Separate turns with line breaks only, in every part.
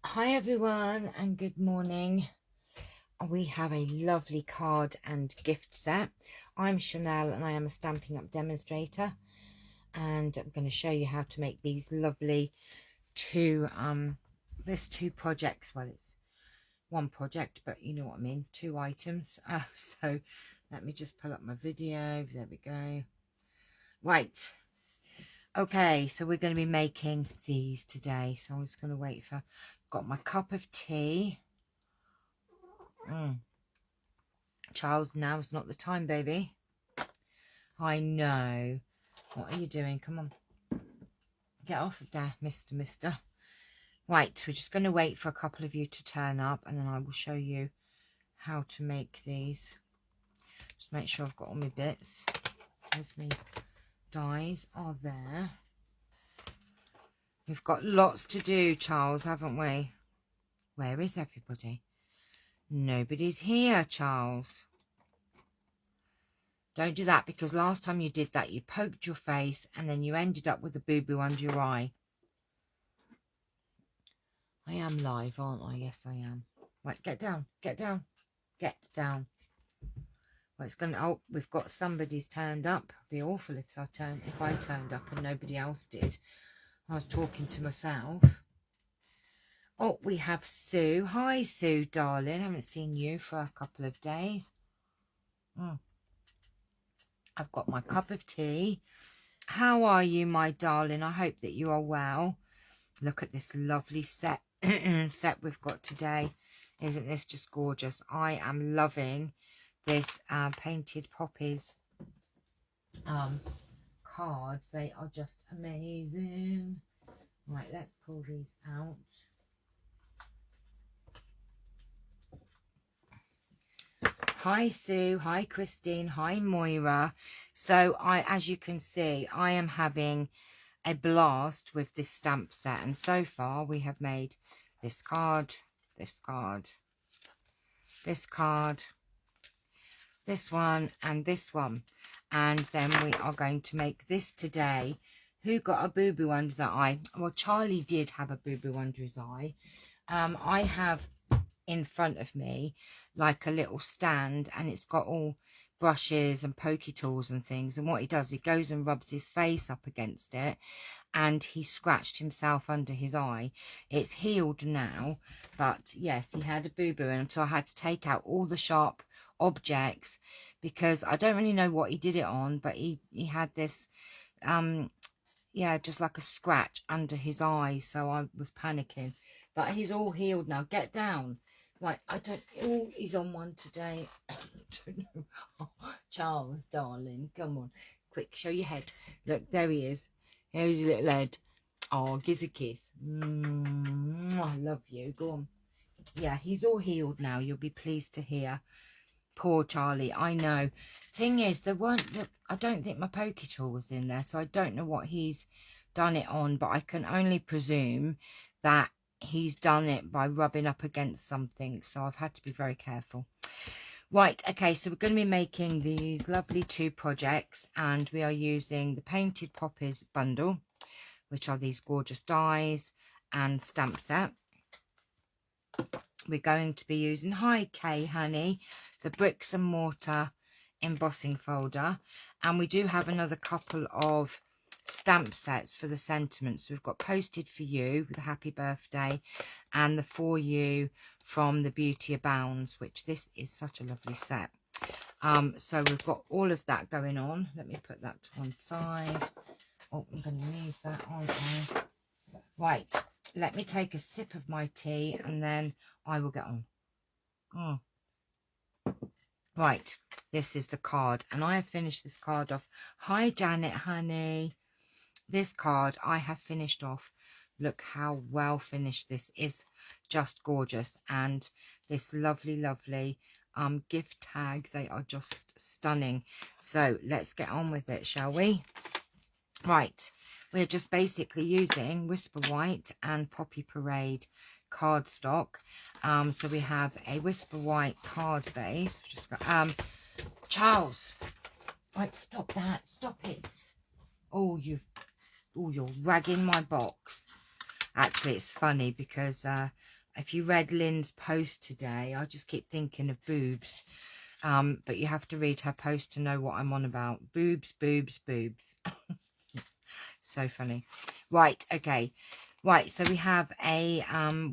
Hi everyone and good morning. We have a lovely card and gift set. I'm Chanel and I am a Stampin' Up demonstrator, and I'm going to show you how to make these lovely there's two projects. Well, it's one project, but you know what I mean, two items. So let me just pull up my video. There we go. Right, okay, so we're going to be making these today. So I'm just going to wait for, got my cup of tea. Charles, now's not the time, baby. I know. What are you doing? Come on. Get off of there, Mister. Right, we're just going to wait for a couple of you to turn up, and then I will show you how to make these. Just make sure I've got all my bits. There's my dies are there. We've got lots to do, Charles, haven't we? Where is everybody? Nobody's here, Charles. Don't do that, because last time you did that, you poked your face and then you ended up with a boo-boo under your eye. I am live, aren't I? Yes, I am. Right, get down, get down, get down. Well, it's gonna. Oh, we've got somebody's turned up. It'd be awful if I turned up and nobody else did. I was talking to myself. Oh, we have Sue. Hi, Sue, darling. Haven't seen you for a couple of days. I've got my cup of tea. How are you, my darling? I hope that you are well. Look at this lovely set we've got today. Isn't this just gorgeous? I am loving this painted poppies cards. They are just amazing. Right, let's pull these out. Hi Sue, hi Christine, hi Moira. So as you can see, I am having a blast with this stamp set, and so far we have made this card, this card, this card, this one, and this one, and then we are going to make this today. Who got a boo-boo under the eye? Well, Charlie did have a boo-boo under his eye. I have in front of me like a little stand, and it's got all brushes and pokey tools and things, and what he does, he goes and rubs his face up against it, and he scratched himself under his eye. It's healed now, but yes, he had a boo-boo, and so I had to take out all the sharp objects because I don't really know what he did it on, but he had this yeah, just like a scratch under his eye, so I was panicking, but he's all healed now. Get down. Right, I don't... Oh, he's on one today. I don't know. Oh, Charles, darling, come on. Quick, show your head. Look, there he is. Here's his little head. Oh, gives a kiss. I love you. Go on. Yeah, he's all healed now. You'll be pleased to hear. Poor Charlie, I know. Thing is, there weren't... I don't think my pokey tool was in there, so I don't know what he's done it on, but I can only presume that he's done it by rubbing up against something, so I've had to be very careful. Right, okay, so we're going to be making these lovely two projects, and we are using the Painted Poppies bundle, which are these gorgeous dies and stamp set. We're going to be using, hi Kay honey, the bricks and mortar embossing folder, and we do have another couple of stamp sets for the sentiments. We've got Posted for You with a happy birthday, and the For You from the Beauty Abounds, which this is such a lovely set. So we've got all of that going on. Let me put that to one side. Oh, I'm going to leave that on. Right, let me take a sip of my tea and then I will get on. Right, this is the card, and I have finished this card off. Hi Janet honey. This card I have finished off. Look how well finished this is. Just gorgeous. And this lovely gift tag, they are just stunning. So let's get on with it, shall we? Right, we're just basically using Whisper White and Poppy Parade cardstock. So we have a Whisper White card base. Just got, Charles, right, stop that, stop it. Oh, you're ragging my box. Actually, it's funny because if you read Lynn's post today, I just keep thinking of boobs. But you have to read her post to know what I'm on about. Boobs, boobs, boobs. So funny. Right, okay. Right, so we have a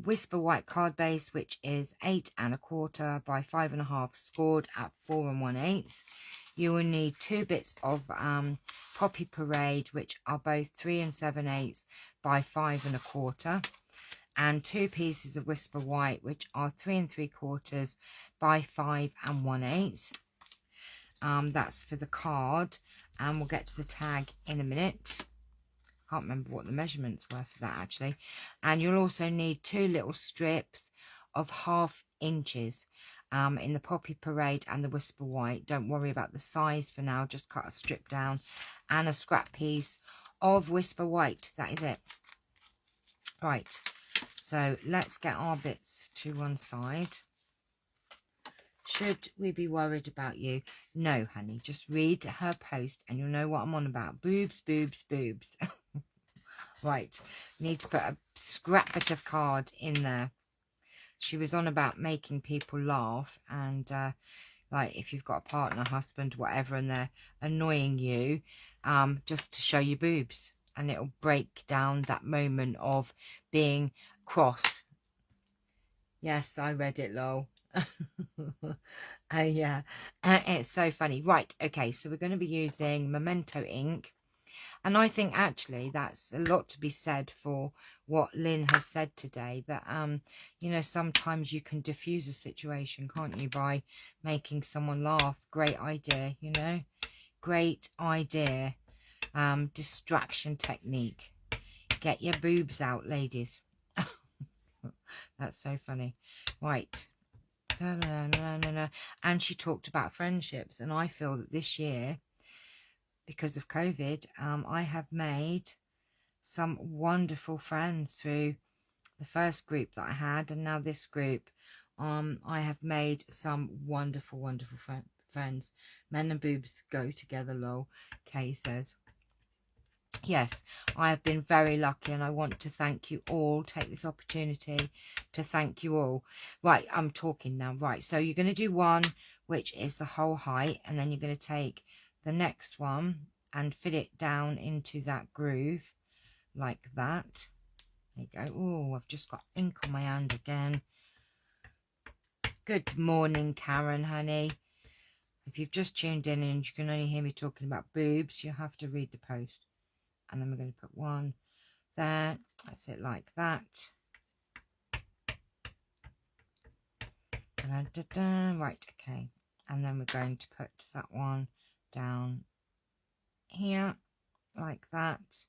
Whisper White card base, which is 8 1/4 by 5 1/2, scored at 4 1/8. You will need 2 bits of Poppy Parade, which are both 3 7/8 by 5 1/4. And 2 pieces of Whisper White, which are 3 3/4 by 5 1/8. That's for the card, and we'll get to the tag in a minute. Can't remember what the measurements were for that actually. And you'll also need 2 little strips of 1/2 inches in the Poppy Parade and the Whisper White. Don't worry about the size for now, just cut a strip down, and a scrap piece of Whisper White. That is it. Right, so let's get our bits to one side. Should we be worried about you? No, honey, just read her post and you'll know what I'm on about. Boobs, boobs, boobs. Right, need to put a scrap bit of card in there. She was on about making people laugh, and like if you've got a partner, husband, whatever, and they're annoying you, just to show you boobs, and it'll break down that moment of being cross. Yes, I read it, lol. Yeah, it's so funny. Right, okay, so we're going to be using Memento ink. And I think actually that's a lot to be said for what Lynn has said today, that, you know, sometimes you can diffuse a situation, can't you, by making someone laugh. Great idea, you know, great idea. Distraction technique. Get your boobs out, ladies. That's so funny. Right. And she talked about friendships, and I feel that this year, because of COVID, I have made some wonderful friends through the first group that I had, and now this group. I have made some wonderful, wonderful friends. Men and boobs go together, lol, Kay says. Yes, I have been very lucky, and I want to thank you all. Take this opportunity to thank you all. Right, I'm talking now. Right, so you're going to do one, which is the whole height, and then you're going to take the next one and fit it down into that groove like that. There you go. Oh, I've just got ink on my hand again. Good morning, Karen, honey. If you've just tuned in and you can only hear me talking about boobs, you'll have to read the post. And then we're going to put one there. That's it, like that. Right, okay. And then we're going to put that one down here, like that.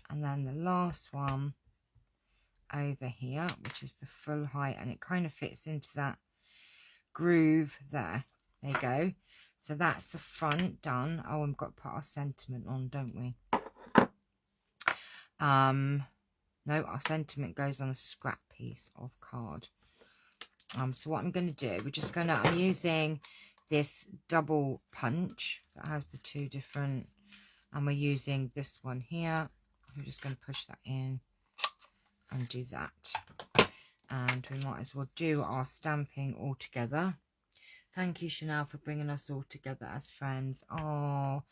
And then the last one over here, which is the full height, and it kind of fits into that groove there. There you go. So that's the front done. Oh, we've got to put our sentiment on, don't we? No, our sentiment goes on a scrap piece of card. So what I'm going to do, I'm using this double punch that has the 2 different, and we're using this one here. I'm just going to push that in and do that. And we might as well do our stamping all together. Thank you, Chanel, for bringing us all together as friends. Oh,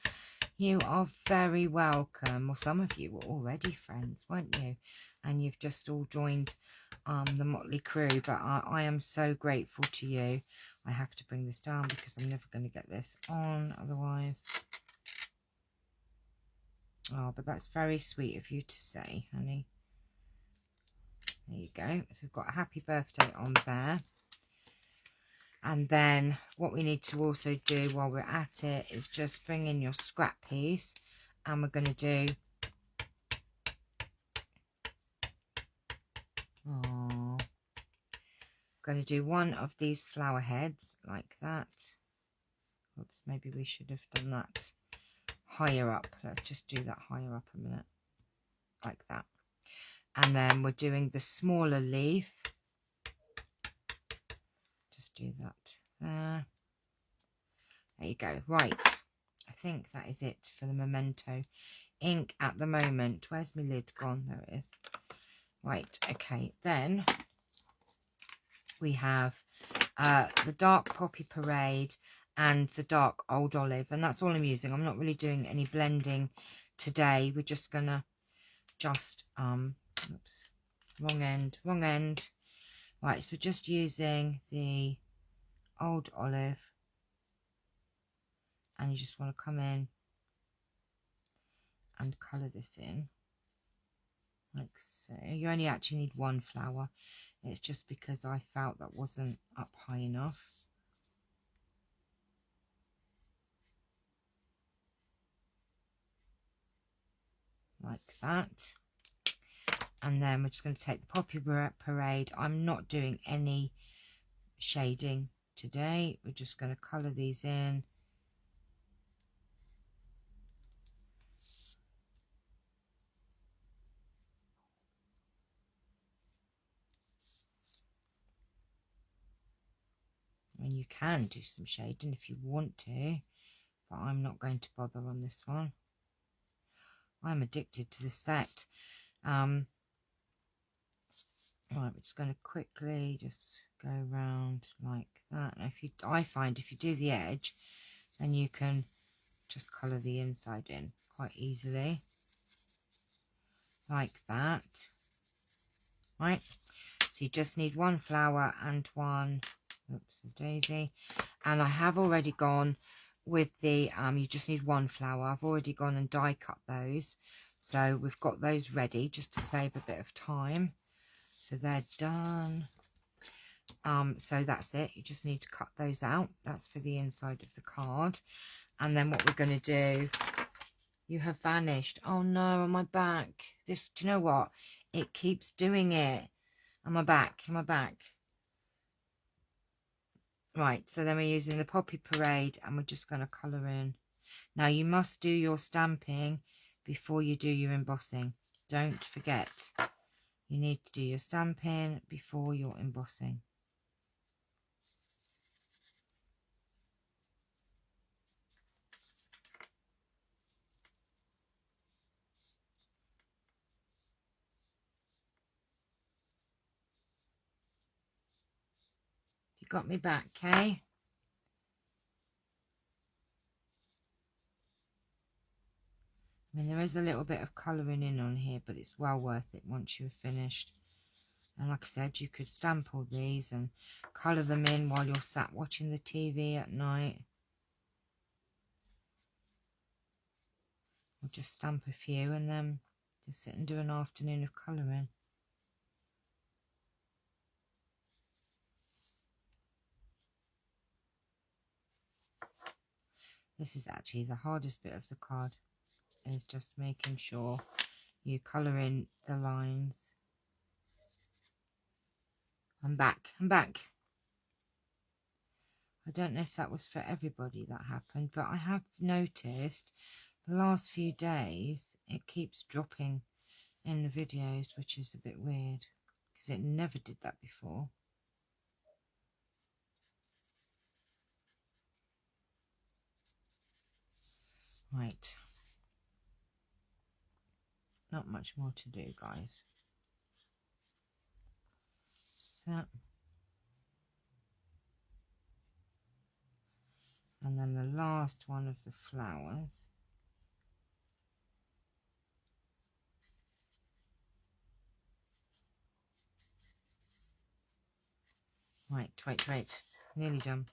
you are very welcome. Well, some of you were already friends, weren't you? And you've just all joined the motley crew. But I am so grateful to you. I have to bring this down because I'm never going to get this on otherwise. Oh, but that's very sweet of you to say, honey. There you go. So we've got a happy birthday on there. And then what we need to also do while we're at it is just bring in your scrap piece, and we're going to do one of these flower heads like that. Oops, maybe we should have done that higher up. Let's just do that higher up a minute, like that. And then we're doing the smaller leaf. Just do that there. There you go. Right, I think that is it for the Memento ink at the moment. Where's my lid gone? There it is. Right, okay, then we have the dark poppy parade and the dark old olive, and that's all I'm using. I'm not really doing any blending today. We're just gonna oops, wrong end. Right, so we're just using the old olive, and you just want to come in and colour this in like so. You only actually need one flower. It's just because I felt that wasn't up high enough. Like that. And then we're just going to take the poppy parade. I'm not doing any shading today. We're just going to colour these in. And you can do some shading if you want to, but I'm not going to bother on this one. I'm addicted to the set. Right, we're just going to quickly just go around like that. And I find if you do the edge, then you can just colour the inside in quite easily, like that. Right, so you just need one flower and one, oops, a daisy. And I have already gone with the, you just need one flower. I've already gone and die cut those. So we've got those ready just to save a bit of time. So they're done. So that's it. You just need to cut those out. That's for the inside of the card. And then what we're going to do, you have vanished. Oh no, on my back. This, do you know what? It keeps doing it. On my back, on my back. Right, so then we're using the poppy parade and we're just going to colour in. Now you must do your stamping before you do your embossing. Don't forget. You need to do your stamping before your embossing. You got me back, Kay? I mean, there is a little bit of colouring in on here, but it's well worth it once you're finished. And like I said, you could stamp all these and colour them in while you're sat watching the TV at night. Or just stamp a few and then just sit and do an afternoon of colouring. This is actually the hardest bit of the card, is just making sure you colour in the lines. I'm back. I don't know if that was for everybody that happened, but I have noticed the last few days it keeps dropping in the videos, which is a bit weird because it never did that before. Right. Not much more to do, guys. So, and then the last one of the flowers. Right, wait. Nearly done.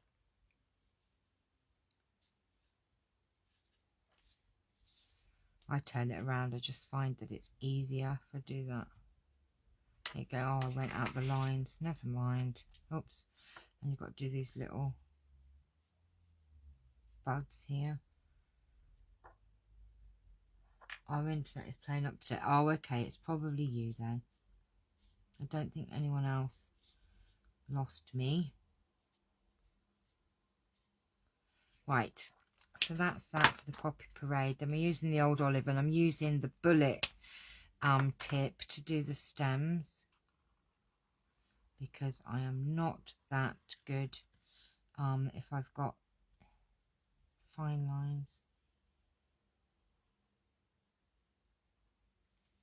I turn it around. I just find that it's easier if I do that. There you go. Oh, I went out the lines. Never mind. Oops. And you've got to do these little buds here. Our internet is playing up to it. Oh, okay. It's probably you then. I don't think anyone else lost me. Right. So that's that for the poppy parade. Then we're using the old olive and I'm using the bullet tip to do the stems because I am not that good if I've got fine lines.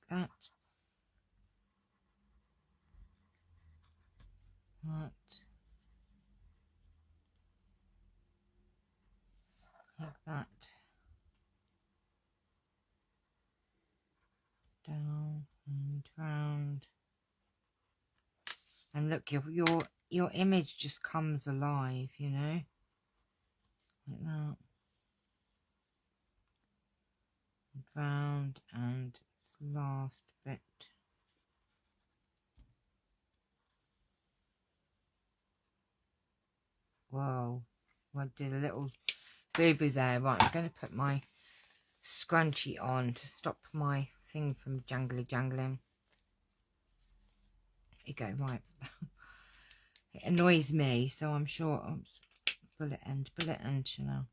That. that. Like that. Down and round. And look, your image just comes alive, you know, like that. And round, and this last bit. Whoa, I did a little boo-boo there. Right, I'm going to put my scrunchie on to stop my thing from jangling. There you go, right. It annoys me, so I'm sure. Oops, bullet end, Chanel.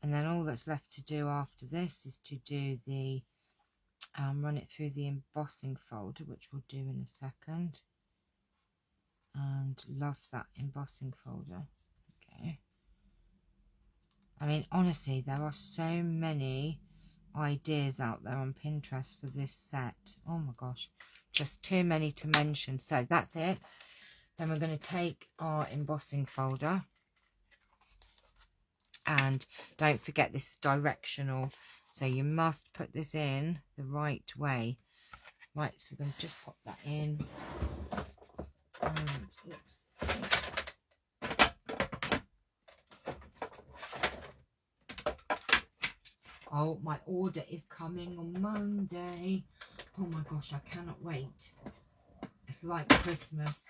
And then all that's left to do after this is to do the run it through the embossing folder, which we'll do in a second. And love that embossing folder. Okay. I mean, honestly, there are so many ideas out there on Pinterest for this set. Oh my gosh, just too many to mention. So that's it. Then we're going to take our embossing folder. And don't forget, this is directional, so you must put this in the right way. Right, so we're going to just pop that in. And, oops. Oh, my order is coming on Monday. Oh my gosh, I cannot wait. It's like Christmas.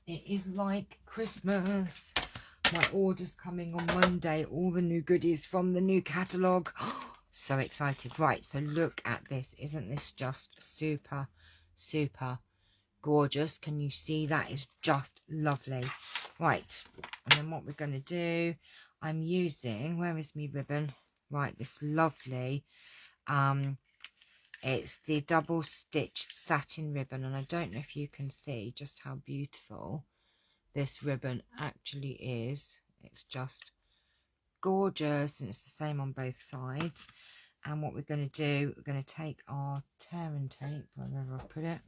It is like Christmas. My order's coming on Monday. All the new goodies from the new catalogue. So excited. Right, so look at this. Isn't this just super, super gorgeous? Can you see that? Is just lovely. Right, and then what we're going to do, I'm using, where is my ribbon? Right, this lovely, it's the double stitched satin ribbon, and I don't know if you can see just how beautiful this ribbon actually is. It's just gorgeous, and it's the same on both sides. And what we're going to do, we're going to take our tear and tape, wherever I put it.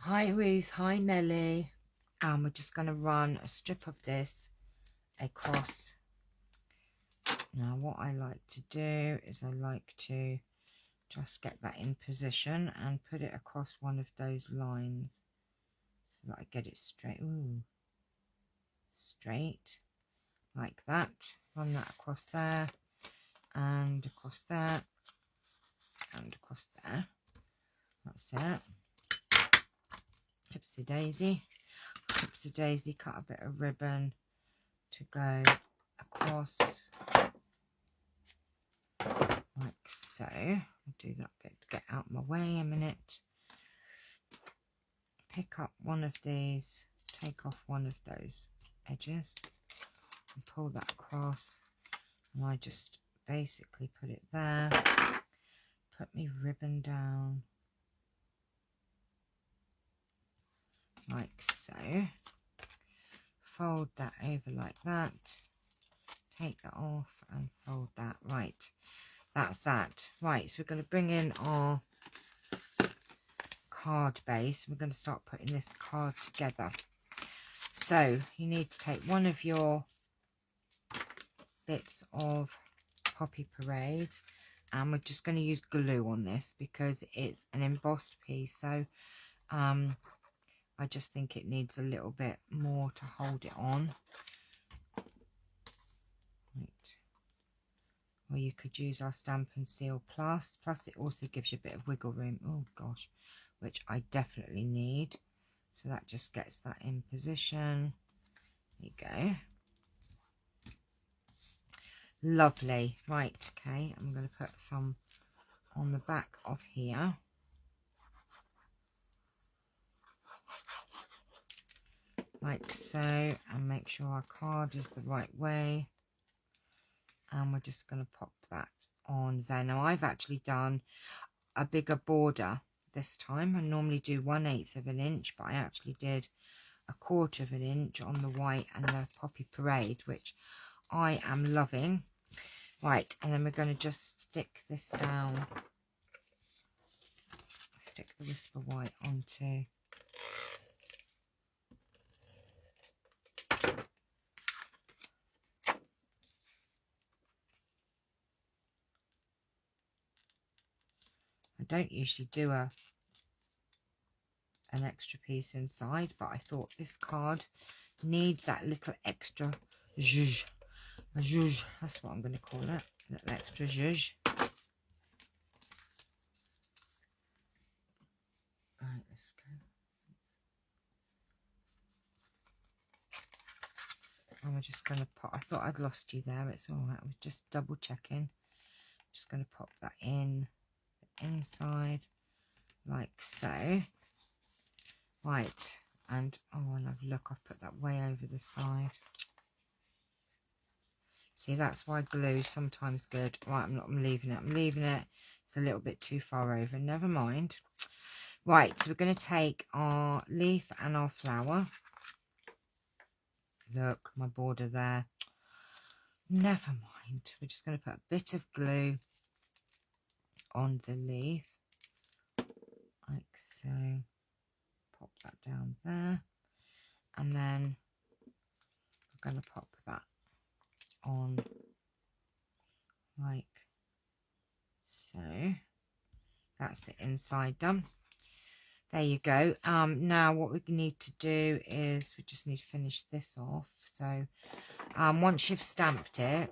Hi Ruth, hi Melly. And we're just going to run a strip of this across. Now what I like to do is I like to just get that in position and put it across one of those lines so that I get it straight. Ooh, straight like that. Run that across there and across there and across there. That's it. Ipsy daisy. Ipsy daisy, cut a bit of ribbon to go across like so. I'll do that bit to get out of my way a minute. Pick up one of these, take off one of those edges and pull that across, and I just basically put it there, put my ribbon down like so, fold that over like that, take that off and fold that. Right, that's that. Right, so we're going to bring in our card base. We're going to start putting this card together. So you need to take one of your bits of Poppy Parade, and we're just going to use glue on this because it's an embossed piece, so I just think it needs a little bit more to hold it on. Right. Or you could use our Stampin' Seal Plus it also gives you a bit of wiggle room, oh gosh, which I definitely need. So that just gets that in position. There you go. Lovely. Right, okay, I'm going to put some on the back of here. like so, and make sure our card is the right way. And we're just going to pop that on there. Now I've actually done a bigger border this time. I normally do 1/8 of an inch, but I actually did 1/4 of an inch on the white and the poppy parade, which I am loving. Right, and then we're going to just stick this down. Stick the whisper white onto. I don't usually do an extra piece inside, but I thought this card needs that little extra zhuzh. A zhuzh, that's what I'm going to call it. A little extra zhuzh. Right, let's go. And we're just going to pop. I thought I'd lost you there. It's all right. I was just double checking. Just going to pop that in the inside like so. Right, and oh, and look, I've put that way over the side. See, that's why glue is sometimes good. Right, I'm leaving it. I'm leaving it. It's a little bit too far over. Never mind. Right, so we're going to take our leaf and our flower. Look, my border there. Never mind. We're just going to put a bit of glue on the leaf. Like so. Pop that down there. And then we're going to pop that on like so. That's the inside done. There you go. Now what we need to do is we just need to finish this off. So once you've stamped it,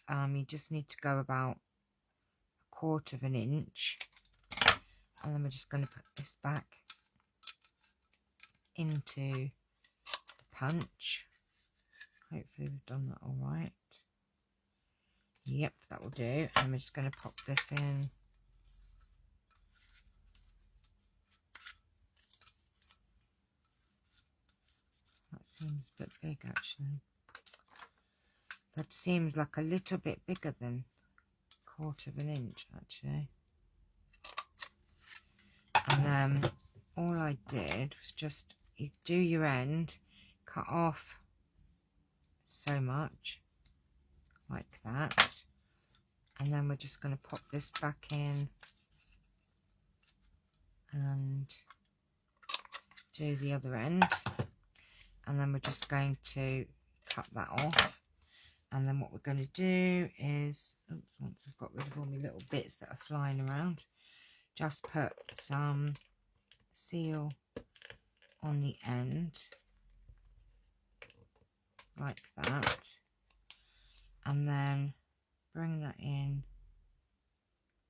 you just need to go about 1/4 of an inch, and then we're just going to put this back into the punch. Hopefully we've done that all right. Yep, that will do. And we're just going to pop this in. That seems a bit big actually. That seems like a little bit bigger than 1/4 of an inch actually. And then all I did was just, you do your end, cut off so much like that, and then we're just going to pop this back in and do the other end, and then we're just going to cut that off. And then what we're going to do is, oops, once I've got rid of all my little bits that are flying around, just put some seal on the end like that, and then bring that in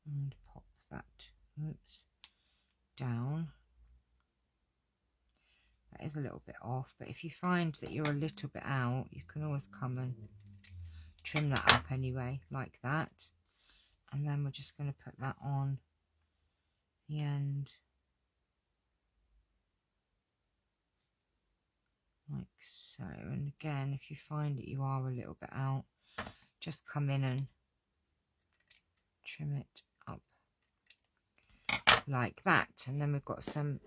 and pop that, oops, down. That is a little bit off, but if you find that you're a little bit out, you can always come and trim that up anyway, like that. And then we're just going to put that on the end like so. And again, if you find that you are a little bit out, just come in and trim it up like that. And then we've got some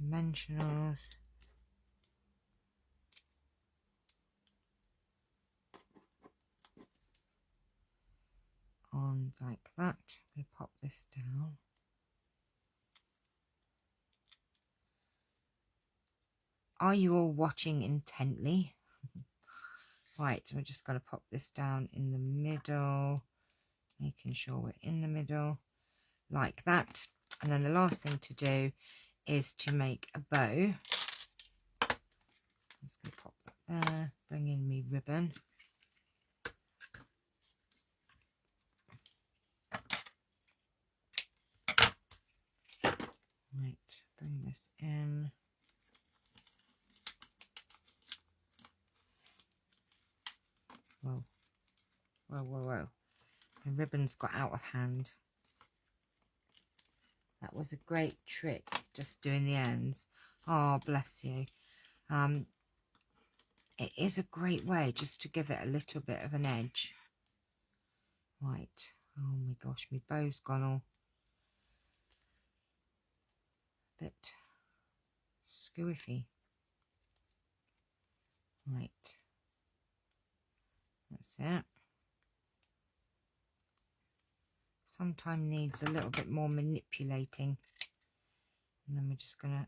dimensionals. On like that. I'm going to pop this down. Are you all watching intently? Right, so we're just going to pop this down in the middle, making sure we're in the middle like that. And then the last thing to do is to make a bow. I'm just going to pop that there, bring in my ribbon. Right, bring this in. Whoa, whoa, whoa, whoa. The ribbon's got out of hand. That was a great trick, just doing the ends. Oh, bless you. It is a great way just to give it a little bit of an edge. Right. Oh my gosh, my bow's gone all a bit squiffy. Right. That's it. Sometimes needs a little bit more manipulating. And then we're just going to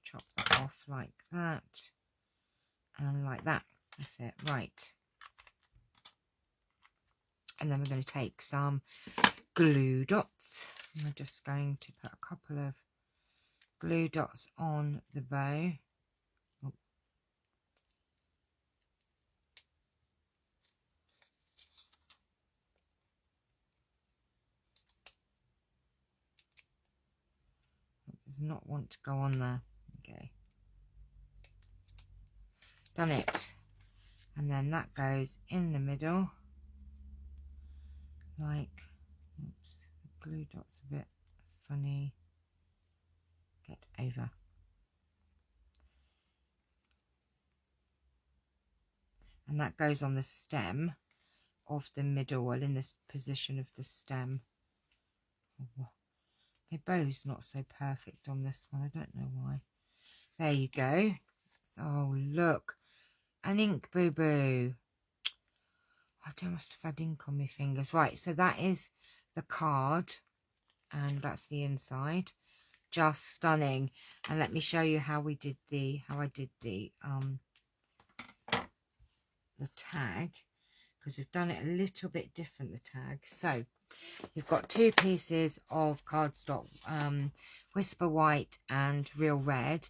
chop that off like that. And like that. That's it. Right. And then we're going to take some glue dots. And we're just going to put a couple of glue dots on the bow. Oh. Does not want to go on there. Okay. Done it. And then that goes in the middle. Like, oops, the glue dot's a bit funny. Get over. And that goes on the stem of the middle, well, in this position of the stem. Oh, my bow's not so perfect on this one. I don't know why. There you go. Oh, look. An ink boo-boo. I must have had ink on my fingers. Right, so that is the card. And that's the inside. Just stunning. And let me show you how I did the tag, because we've done it a little bit different, the tag. So you've got 2 pieces of cardstock, Whisper White and Real Red,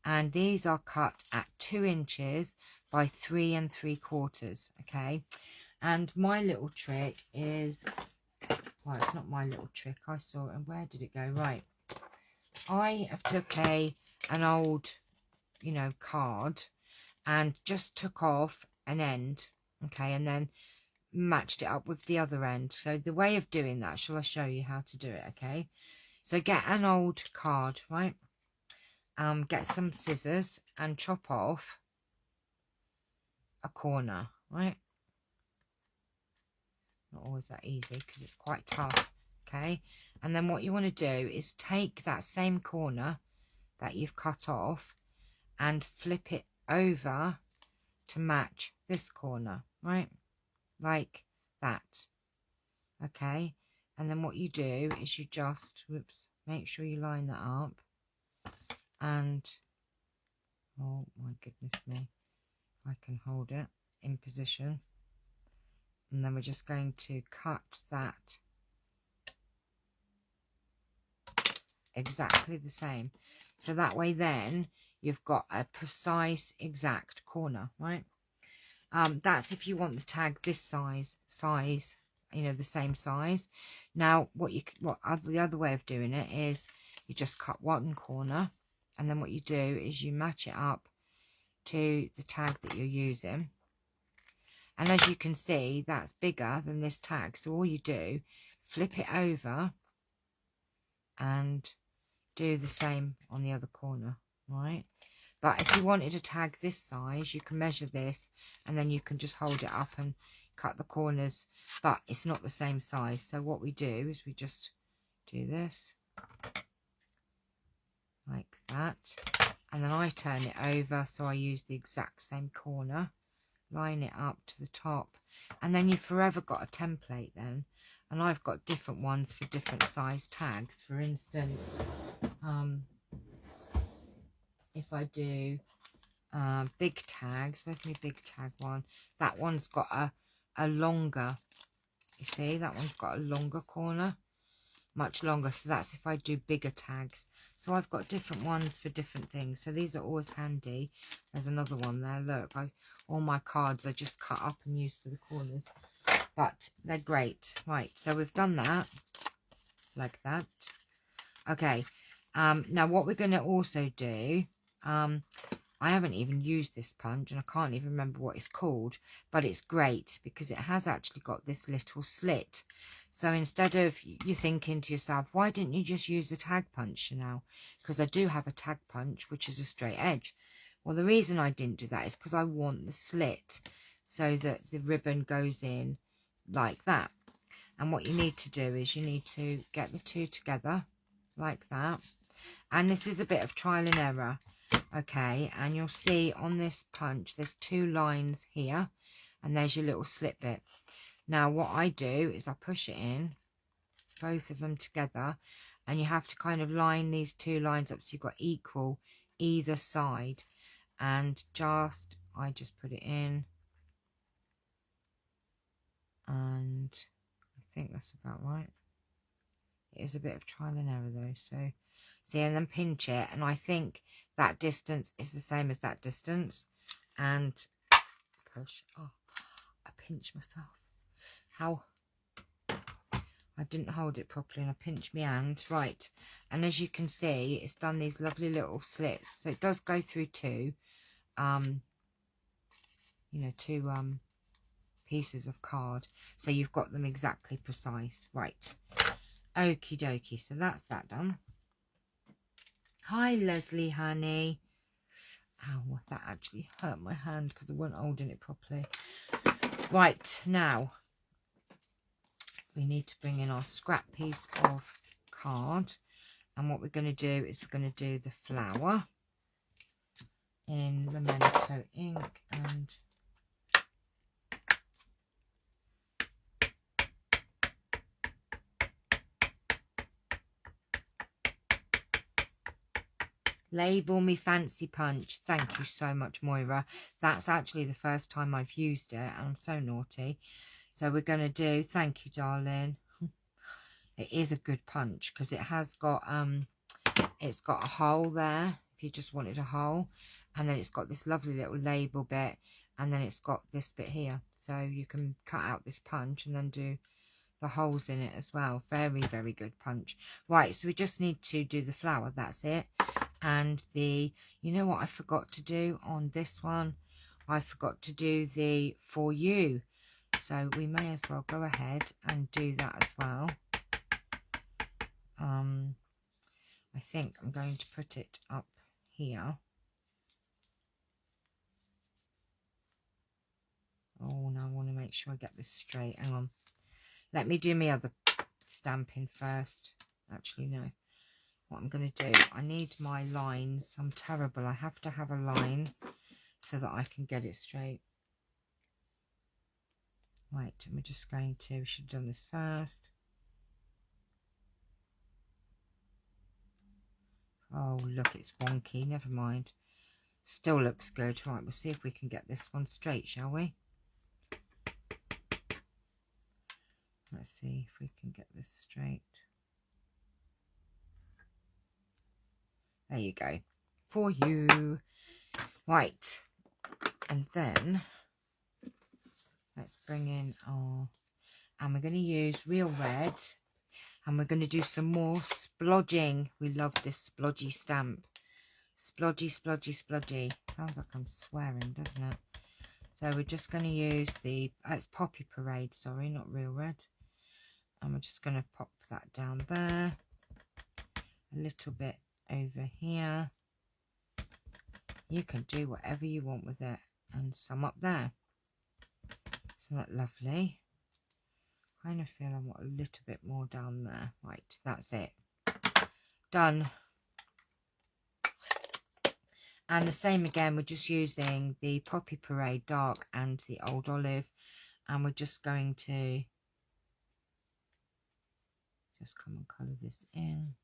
and these are cut at 2 inches by 3 3/4. Okay, and my little trick is, well, it's not my little trick, I saw it, and where did it go? Right, I have took an old, you know, card and just took off an end, okay, and then matched it up with the other end. So the way of doing that, shall I show you how to do it? Okay, so get an old card, right, get some scissors and chop off a corner, right? Not always that easy because it's quite tough. Okay, and then what you want to do is take that same corner that you've cut off and flip it over to match this corner, right, like that. Okay, and then what you do is you just, whoops, make sure you line that up, and oh my goodness me, I can hold it in position, and then we're just going to cut that exactly the same, so that way then you've got a precise exact corner, right? That's if you want the tag this size, you know, the same size. Now the other way of doing it is you just cut one corner, and then what you do is you match it up to the tag that you're using, and as you can see, that's bigger than this tag, so all you do, flip it over and do the same on the other corner, right? But if you wanted a tag this size, you can measure this, and then you can just hold it up and cut the corners, but it's not the same size. So what we do is we just do this like that, and then I turn it over, so I use the exact same corner, line it up to the top, and then you've forever got a template then. And I've got different ones for different size tags. For instance, if I do big tags, where's my big tag one? That one's got a longer, you see, that one's got a longer corner, much longer. So that's if I do bigger tags. So I've got different ones for different things. So these are always handy. There's another one there. Look, all my cards I just cut up and use for the corners. But they're great. Right, so we've done that like that. Okay, now what we're going to also do, I haven't even used this punch and I can't even remember what it's called, but it's great because it has actually got this little slit. So instead of you thinking to yourself, why didn't you just use the tag punch, Chanel? Because I do have a tag punch, which is a straight edge. Well, the reason I didn't do that is because I want the slit so that the ribbon goes in like that. And what you need to do is you need to get the two together like that. And this is a bit of trial and error. Okay, and you'll see on this punch there's two lines here and there's your little slit bit. Now what I do is I push it in, both of them together, and you have to kind of line these two lines up so you've got equal either side, and I just put it in, and I think that's about right. It is a bit of trial and error though, so see, and then pinch it, and I think that distance is the same as that distance, and push. Oh, I pinched myself. How I didn't hold it properly and I pinched my hand. Right, and as you can see, it's done these lovely little slits, so it does go through two pieces of card, so you've got them exactly precise. Right, okie dokie, so that's that done. Hi Leslie, honey. Ow, that actually hurt my hand because I wasn't holding it properly. Right, now we need to bring in our scrap piece of card, and what we're going to do is we're going to do the flower in Memento ink, and label me fancy punch. Thank you so much, Moira. That's actually the first time I've used it and I'm so naughty. So we're going to do, thank you darling. It is a good punch because it has got it's got a hole there if you just wanted a hole, and then it's got this lovely little label bit, and then it's got this bit here, so you can cut out this punch and then do the holes in it as well. Very, very good punch. Right, so we just need to do the flower, that's it. And you know what I forgot to do on this one? I forgot to do the For You, so we may as well go ahead and do that as well. I think I'm going to put it up here. Oh, now I want to make sure I get this straight. Hang on. Let me do my other stamping first. Actually, no. What I'm going to do, I need my lines. I'm terrible. I have to have a line so that I can get it straight. Right, and we're just going to, we should have done this first. Oh, look, it's wonky. Never mind. Still looks good. Right, we'll see if we can get this one straight, shall we? Let's see if we can get this straight. There you go. For You. Right. And then let's bring in our, and we're going to use Real Red, and we're going to do some more splodging. We love this splodgy stamp. Splodgy, splodgy, splodgy. Sounds like I'm swearing, doesn't it? So we're just going to use the, it's Poppy Parade, sorry, not Real Red. And we're just going to pop that down there. A little bit over here. You can do whatever you want with it. And some up there. Isn't that lovely? I kind of feel I want a little bit more down there. Right, that's it. Done. And the same again, we're just using the Poppy Parade Dark and the Old Olive. And we're just going to just come and colour this in.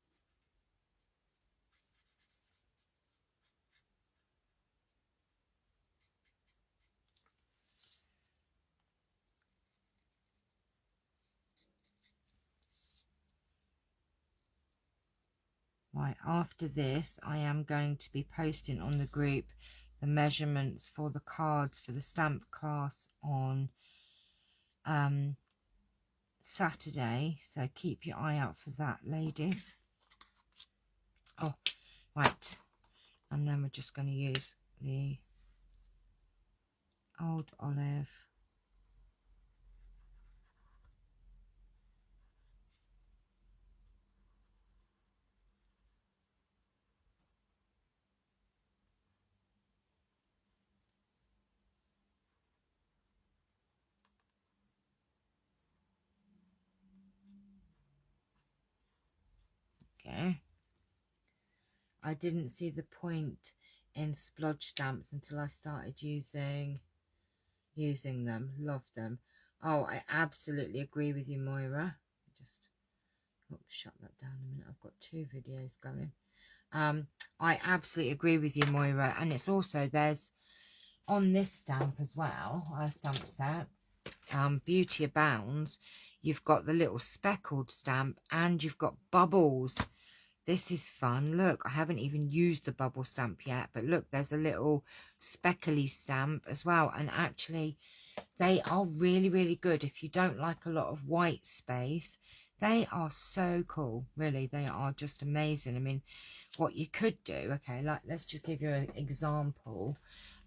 Right, after this, I am going to be posting on the group the measurements for the cards for the stamp class on Saturday. So keep your eye out for that, ladies. Oh, right. And then we're just going to use the old olive. Okay. I didn't see the point in splodge stamps until I started using them. Love them. Oh, I absolutely agree with you, Moira. Just shut that down a minute. I've got 2 videos going. I absolutely agree with you, Moira. And it's also, there's on this stamp as well, our stamp set, Beauty Abounds, you've got the little speckled stamp and you've got bubbles. This is fun. Look, I haven't even used the bubble stamp yet, but look, there's a little speckly stamp as well. And actually, they are really, really good. If you don't like a lot of white space, they are so cool. Really, they are just amazing. I mean, what you could do, okay, like, let's just give you an example.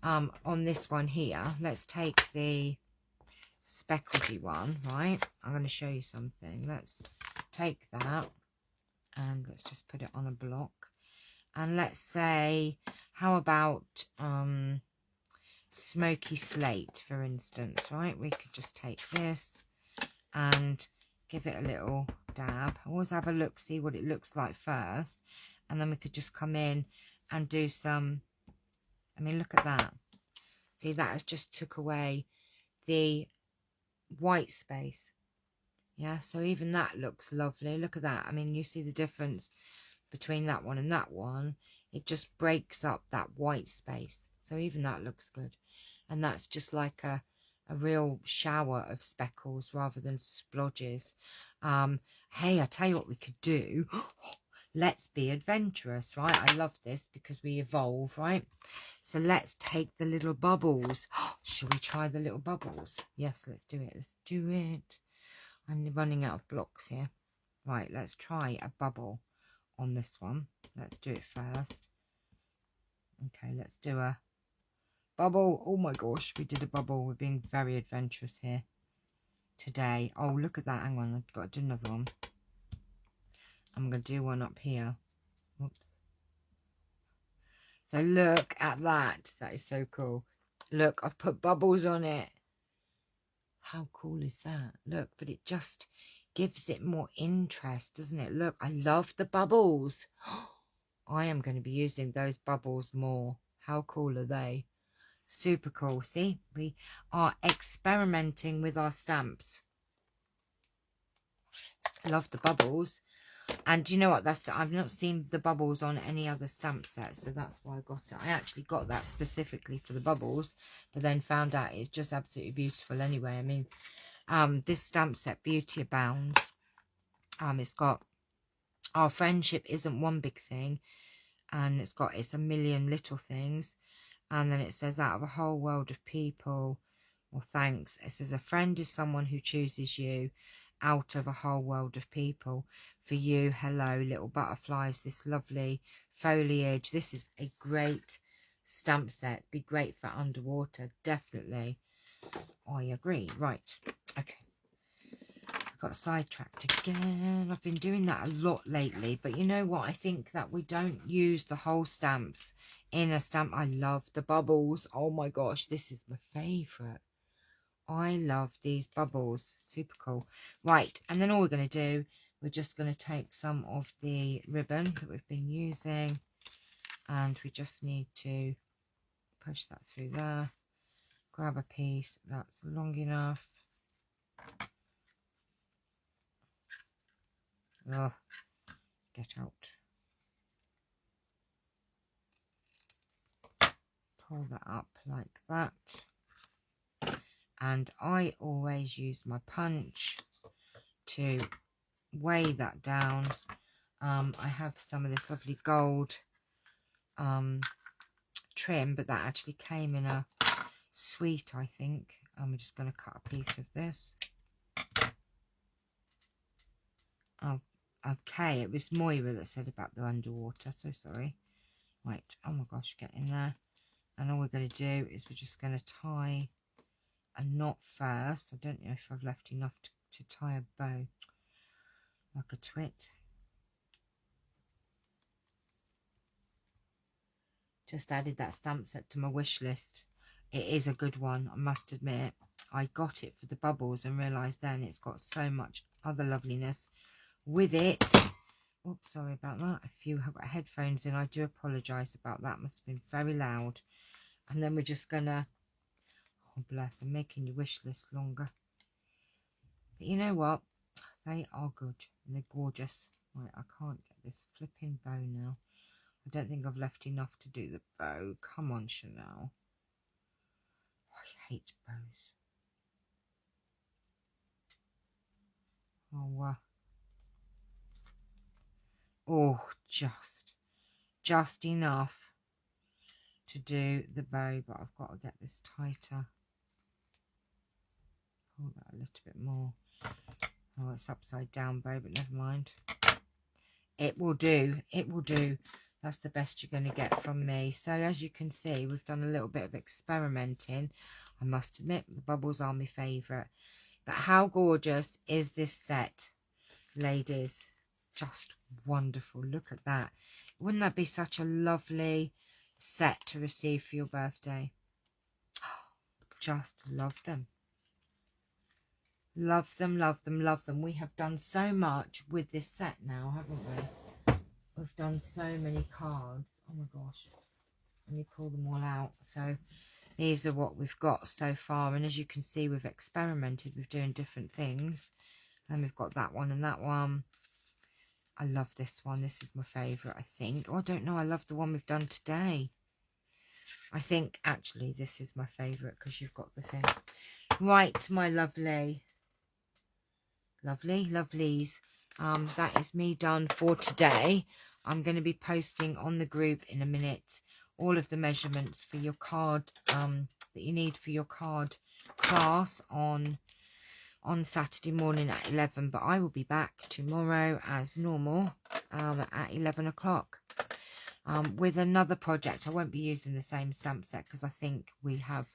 On this one here, let's take the speckledy one, right? I'm going to show you something. Let's take that and let's just put it on a block. And let's say, how about smoky slate, for instance, right? We could just take this and give it a little dab. Always have a look, see what it looks like first. And then we could just come in and do some, I mean, look at that. See, that has just took away the white space. Yeah, so even that looks lovely. Look at that. I mean, you see the difference between that one and that one. It just breaks up that white space. So even that looks good. And that's just like a real shower of speckles rather than splodges. Hey, I tell you what we could do. Let's be adventurous, right? I love this because we evolve, right? So let's take the little bubbles. Shall we try the little bubbles? Yes, let's do it. Let's do it. I'm running out of blocks here. Right, let's try a bubble on this one. Let's do it first. Okay, let's do a bubble. Oh my gosh, we did a bubble. We're being very adventurous here today. Oh, look at that. Hang on, I've got to do another one. I'm going to do one up here. Oops. So look at that. That is so cool. Look, I've put bubbles on it. How cool is that? Look, but it just gives it more interest, doesn't it? Look, I love the bubbles. I am going to be using those bubbles more. How cool are they? Super cool. See, we are experimenting with our stamps. I love the bubbles. And you know what? I've not seen the bubbles on any other stamp set, so that's why I got it. I actually got that specifically for the bubbles, but then found out it's just absolutely beautiful anyway. I mean, this stamp set, Beauty Abounds, it's got our friendship isn't one big thing, and it's a million little things, and then it says out of a whole world of people, well, thanks. It says a friend is someone who chooses you out of a whole world of people. For you, hello, little butterflies, this lovely foliage. This is a great stamp set. Be great for underwater, definitely. I agree. Right, okay. I got sidetracked again. I've been doing that a lot lately, but you know what? I think that we don't use the whole stamps in a stamp. I love the bubbles. Oh my gosh, this is my favourite. I love these bubbles. Super cool. Right, and then all we're going to do, we're just going to take some of the ribbon that we've been using, and we just need to push that through there. Grab a piece that's long enough. Oh, get out. Pull that up like that. And I always use my punch to weigh that down. I have some of this lovely gold trim, but that actually came in a suite, I think. I'm just going to cut a piece of this. Oh, okay, it was Moira that said about the underwater, so sorry. Right, oh my gosh, get in there. And all we're going to do is we're just going to tie a knot first. I don't know if I've left enough to tie a bow, like a twit. Just added that stamp set to my wish list. It is a good one, I must admit. I got it for the bubbles and realised then it's got so much other loveliness with it. Oops, sorry about that. If you have got headphones in, I do apologise about that. Must have been very loud. And then we're just gonna, oh bless, I'm making your wish list longer. But you know what? They are good and they're gorgeous. Right, I can't get this flipping bow now. I don't think I've left enough to do the bow. Come on, Chanel. I hate bows. Oh, just enough to do the bow, but I've got to get this tighter. Pull that a little bit more. Oh, it's upside down bow, but never mind. It will do. It will do. That's the best you're going to get from me. So as you can see, we've done a little bit of experimenting. I must admit, the bubbles are my favourite. But how gorgeous is this set, ladies? Just wonderful. Look at that. Wouldn't that be such a lovely set to receive for your birthday? Just love them. Love them, love them, love them. We have done so much with this set now, haven't we? We've done so many cards. Oh my gosh. Let me pull them all out. So these are what we've got so far. And as you can see, we've experimented with doing different things. And we've got that one and that one. I love this one. This is my favourite, I think. Oh, I don't know. I love the one we've done today. I think, actually, this is my favourite because you've got the thing. Right, my lovely. Lovely, lovelies. That is me done for today. I'm going to be posting on the group in a minute all of the measurements for your card that you need for your card class on Saturday morning at 11. But I will be back tomorrow as normal at 11 o'clock with another project. I won't be using the same stamp set because I think we have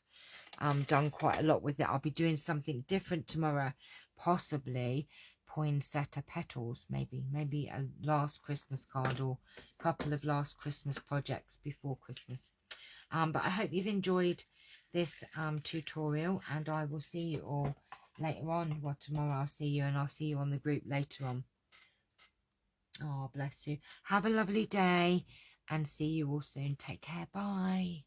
done quite a lot with it. I'll be doing something different tomorrow, possibly poinsettia petals, maybe a last Christmas card or a couple of last Christmas projects before Christmas. But I hope you've enjoyed this tutorial, and I will see you all later on. Well, tomorrow I'll see you, and I'll see you on the group later on. Oh, bless you. Have a lovely day and see you all soon. Take care. Bye.